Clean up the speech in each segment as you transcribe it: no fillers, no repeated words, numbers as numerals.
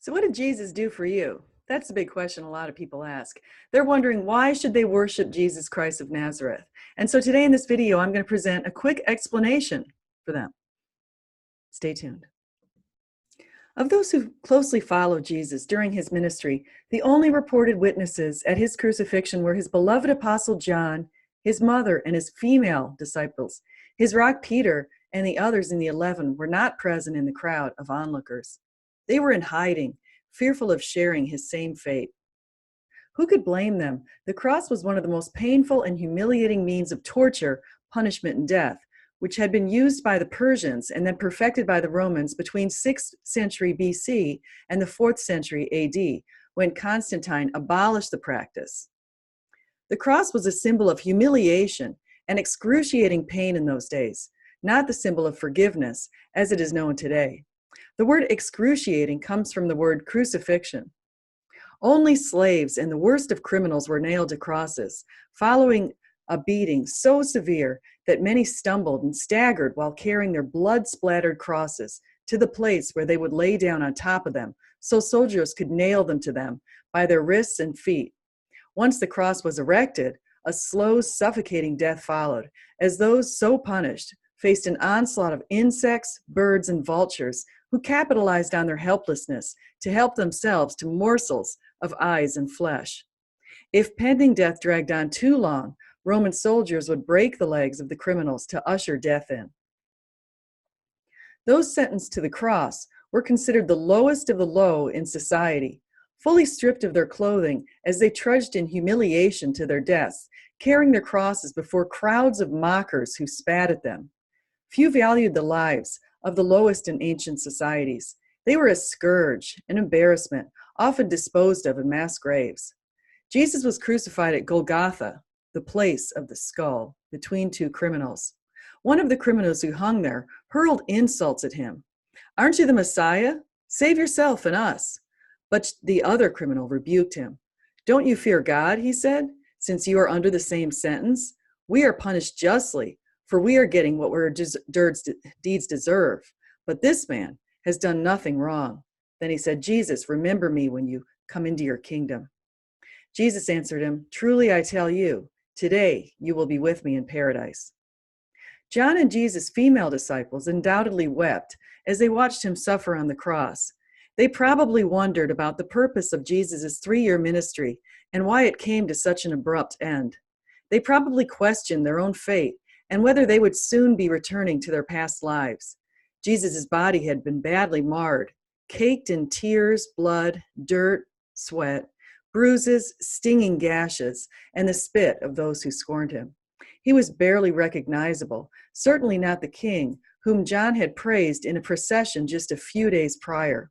So what did Jesus do for you? That's a big question a lot of people ask. They're wondering, why should they worship Jesus Christ of Nazareth? And so today in this video, I'm going to present a quick explanation for them. Stay tuned. Of those who closely followed Jesus during his ministry, the only reported witnesses at his crucifixion were his beloved apostle John, his mother, and his female disciples. His rock Peter and the others in the 11 were not present in the crowd of onlookers. They were in hiding, fearful of sharing his same fate. Who could blame them? The cross was one of the most painful and humiliating means of torture, punishment, and death, which had been used by the Persians and then perfected by the Romans between 6th century BC and the 4th century AD, when Constantine abolished the practice. The cross was a symbol of humiliation and excruciating pain in those days, not the symbol of forgiveness, as it is known today. The word excruciating comes from the word crucifixion. Only slaves and the worst of criminals were nailed to crosses, following a beating so severe that many stumbled and staggered while carrying their blood-splattered crosses to the place where they would lay down on top of them so soldiers could nail them to them by their wrists and feet. Once the cross was erected, a slow, suffocating death followed, as those so punished faced an onslaught of insects, birds, and vultures who capitalized on their helplessness to help themselves to morsels of eyes and flesh. If pending death dragged on too long, Roman soldiers would break the legs of the criminals to usher death in. Those sentenced to the cross were considered the lowest of the low in society, fully stripped of their clothing as they trudged in humiliation to their deaths, carrying their crosses before crowds of mockers who spat at them. Few valued the lives of the lowest in ancient societies. They were a scourge, an embarrassment, often disposed of in mass graves. Jesus was crucified at Golgotha, the place of the skull, between two criminals. One of the criminals who hung there hurled insults at him. "Aren't you the Messiah? Save yourself and us." But the other criminal rebuked him. "Don't you fear God," he said, "since you are under the same sentence? We are punished justly, for we are getting what our deeds deserve. But this man has done nothing wrong." Then he said, "Jesus, remember me when you come into your kingdom." Jesus answered him, "Truly I tell you, today you will be with me in paradise." John and Jesus' female disciples undoubtedly wept as they watched him suffer on the cross. They probably wondered about the purpose of Jesus' 3-year ministry and why it came to such an abrupt end. They probably questioned their own fate and whether they would soon be returning to their past lives. Jesus' body had been badly marred, caked in tears, blood, dirt, sweat, bruises, stinging gashes, and the spit of those who scorned him. He was barely recognizable, certainly not the king whom John had praised in a procession just a few days prior.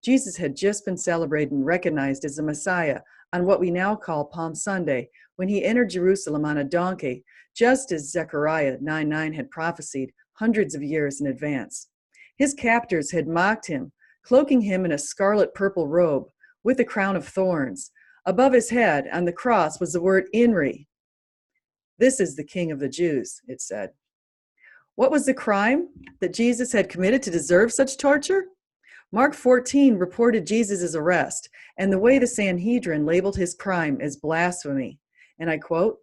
Jesus had just been celebrated and recognized as the Messiah on what we now call Palm Sunday, when he entered Jerusalem on a donkey, just as Zechariah 9:9 had prophesied hundreds of years in advance. His captors had mocked him, cloaking him in a scarlet purple robe with a crown of thorns. Above his head on the cross was the word "Inri." "This is the King of the Jews," it said. What was the crime that Jesus had committed to deserve such torture? Mark 14 reported Jesus' arrest and the way the Sanhedrin labeled his crime as blasphemy. And I quote,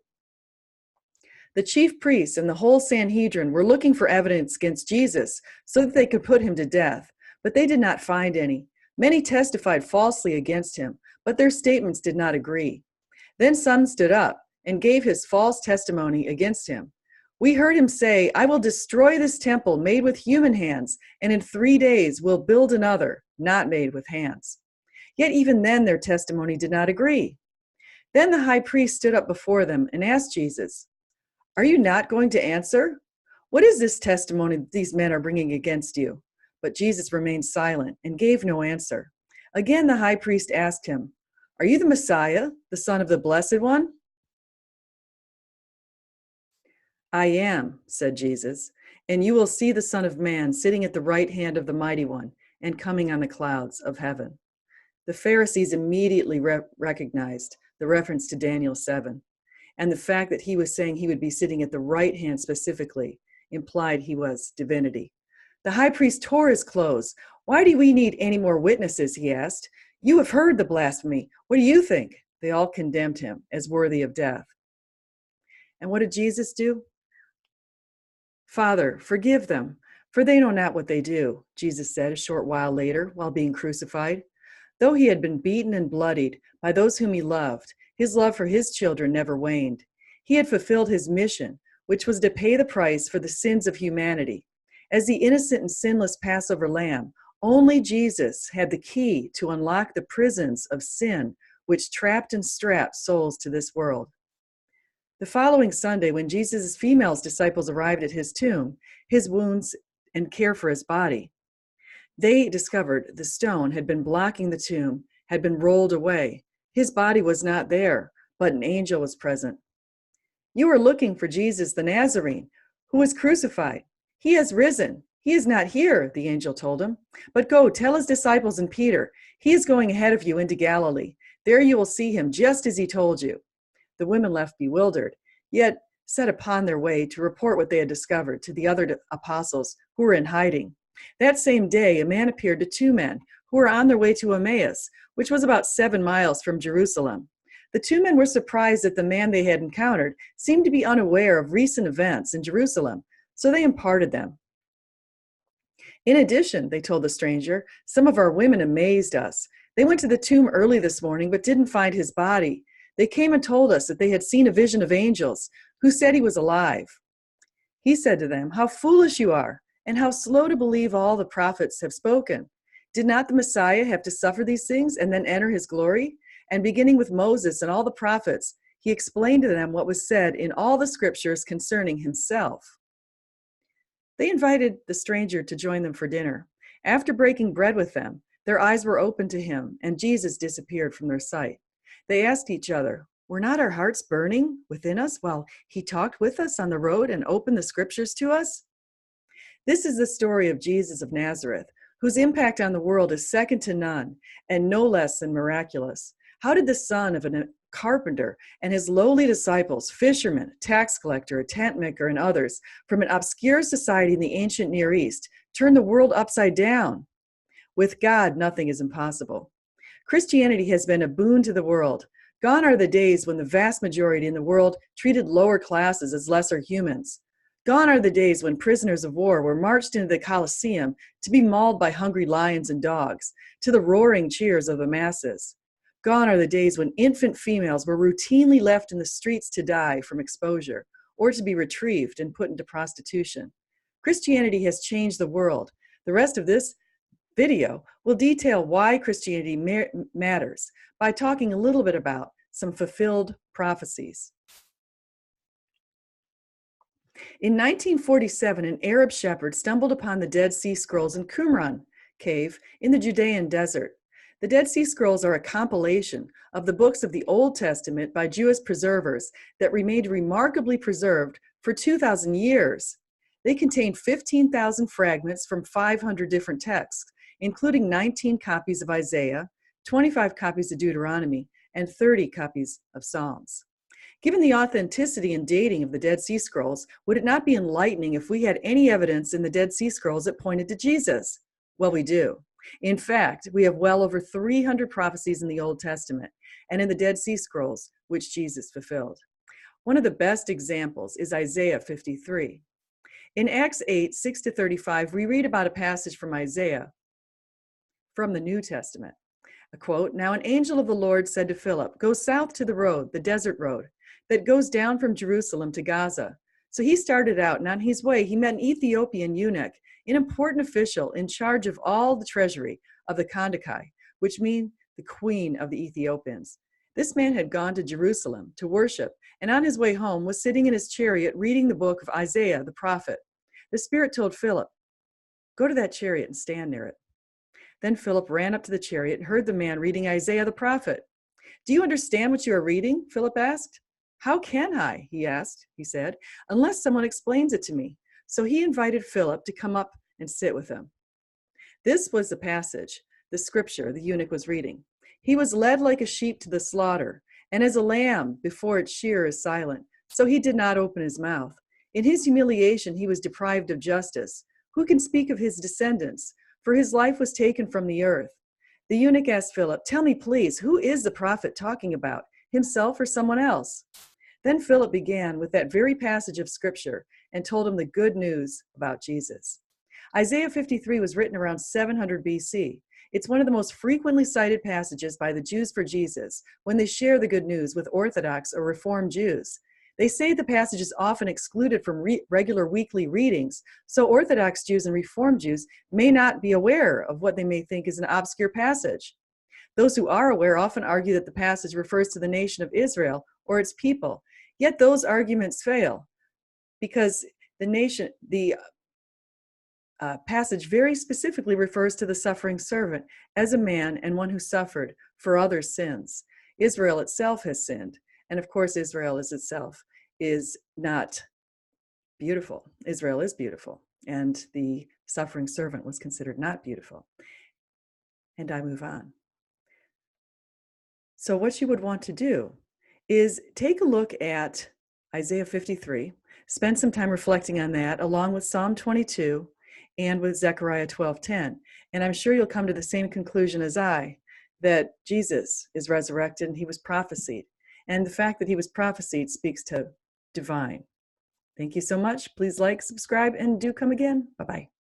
"The chief priests and the whole Sanhedrin were looking for evidence against Jesus so that they could put him to death, but they did not find any. Many testified falsely against him, but their statements did not agree. Then some stood up and gave his false testimony against him. We heard him say, 'I will destroy this temple made with human hands, and in 3 days will build another, not made with hands.' Yet even then their testimony did not agree. Then the high priest stood up before them and asked Jesus, 'Are you not going to answer? What is this testimony that these men are bringing against you?' But Jesus remained silent and gave no answer. Again the high priest asked him, 'Are you the Messiah, the Son of the Blessed One?' 'I am,' said Jesus, 'and you will see the Son of Man sitting at the right hand of the Mighty One and coming on the clouds of heaven.'" The Pharisees immediately recognized the reference to Daniel 7, and the fact that he was saying he would be sitting at the right hand specifically implied he was divinity. The high priest tore his clothes. Why do we need any more witnesses? He asked. You have heard the blasphemy. What do you think? They all condemned him as worthy of death. And what did Jesus do? Father, forgive them, for they know not what they do, Jesus said a short while later while being crucified. Though he had been beaten and bloodied by those whom he loved, his love for his children never waned. He had fulfilled his mission, which was to pay the price for the sins of humanity. As the innocent and sinless Passover lamb, only Jesus had the key to unlock the prisons of sin which trapped and strapped souls to this world. The following Sunday, when Jesus' female disciples arrived at his tomb, his wounds, and care for his body, they discovered the stone had been blocking the tomb, had been rolled away. His body was not there, but an angel was present. You are looking for Jesus the Nazarene, who was crucified. He has risen. He is not here, the angel told him. But go, tell his disciples and Peter, he is going ahead of you into Galilee. There you will see him, just as he told you. The women left bewildered, yet set upon their way to report what they had discovered to the other apostles who were in hiding. That same day, a man appeared to two men who were on their way to Emmaus, which was about 7 miles from Jerusalem. The two men were surprised that the man they had encountered seemed to be unaware of recent events in Jerusalem, so they imparted them. In addition, they told the stranger, some of our women amazed us. They went to the tomb early this morning but didn't find his body. They came and told us that they had seen a vision of angels who said he was alive. He said to them, how foolish you are, and how slow to believe all the prophets have spoken. Did not the Messiah have to suffer these things and then enter his glory? And beginning with Moses and all the prophets, he explained to them what was said in all the scriptures concerning himself. They invited the stranger to join them for dinner. After breaking bread with them, their eyes were opened to him, and Jesus disappeared from their sight. They asked each other, were not our hearts burning within us while he talked with us on the road and opened the scriptures to us? This is the story of Jesus of Nazareth, whose impact on the world is second to none and no less than miraculous. How did the son of a carpenter and his lowly disciples, fishermen, tax collector, a tent maker, and others from an obscure society in the ancient Near East turn the world upside down? With God, nothing is impossible. Christianity has been a boon to the world. Gone are the days when the vast majority in the world treated lower classes as lesser humans. Gone are the days when prisoners of war were marched into the Colosseum to be mauled by hungry lions and dogs, to the roaring cheers of the masses. Gone are the days when infant females were routinely left in the streets to die from exposure, or to be retrieved and put into prostitution. Christianity has changed the world. The rest of this video will detail why Christianity matters by talking a little bit about some fulfilled prophecies. In 1947, an Arab shepherd stumbled upon the Dead Sea Scrolls in Qumran cave in the Judean desert. The Dead Sea Scrolls are a compilation of the books of the Old Testament by Jewish preservers that remained remarkably preserved for 2,000 years. They contain 15,000 fragments from 500 different texts, including 19 copies of Isaiah, 25 copies of Deuteronomy, and 30 copies of Psalms. Given the authenticity and dating of the Dead Sea Scrolls, would it not be enlightening if we had any evidence in the Dead Sea Scrolls that pointed to Jesus? Well, we do. In fact, we have well over 300 prophecies in the Old Testament and in the Dead Sea Scrolls, which Jesus fulfilled. One of the best examples is Isaiah 53. In Acts 8, 6-35, we read about a passage from Isaiah from the New Testament. A quote, now an angel of the Lord said to Philip, go south to the road, the desert road, that goes down from Jerusalem to Gaza. So he started out, and on his way, he met an Ethiopian eunuch, an important official in charge of all the treasury of the Kandake, which means the queen of the Ethiopians. This man had gone to Jerusalem to worship, and on his way home was sitting in his chariot reading the book of Isaiah the prophet. The Spirit told Philip, go to that chariot and stand near it. Then Philip ran up to the chariot and heard the man reading Isaiah the prophet. Do you understand what you are reading? Philip asked. How can I? He said, unless someone explains it to me. So he invited Philip to come up and sit with him. This was the passage, the scripture the eunuch was reading. He was led like a sheep to the slaughter, and as a lamb before its shearer is silent, so he did not open his mouth. In his humiliation he was deprived of justice. Who can speak of his descendants? For his life was taken from the earth. The eunuch asked Philip, "Tell me, please, who is the prophet talking about, himself or someone else?" Then Philip began with that very passage of scripture and told him the good news about Jesus. Isaiah 53 was written around 700 BC. It's one of the most frequently cited passages by the Jews for Jesus when they share the good news with Orthodox or Reformed Jews. They say the passage is often excluded from regular weekly readings, so Orthodox Jews and Reformed Jews may not be aware of what they may think is an obscure passage. Those who are aware often argue that the passage refers to the nation of Israel or its people. Yet those arguments fail because the passage very specifically refers to the suffering servant as a man and one who suffered for others' sins. Israel itself has sinned, and of course Israel itself is not beautiful. Israel is beautiful, and the suffering servant was considered not beautiful. And I move on. So what you would want to do is take a look at Isaiah 53, spend some time reflecting on that, along with Psalm 22 and with Zechariah 12:10. And I'm sure you'll come to the same conclusion as I, that Jesus is resurrected and he was prophesied. And the fact that he was prophesied speaks to divine. Thank you so much. Please like, subscribe, and do come again. Bye-bye.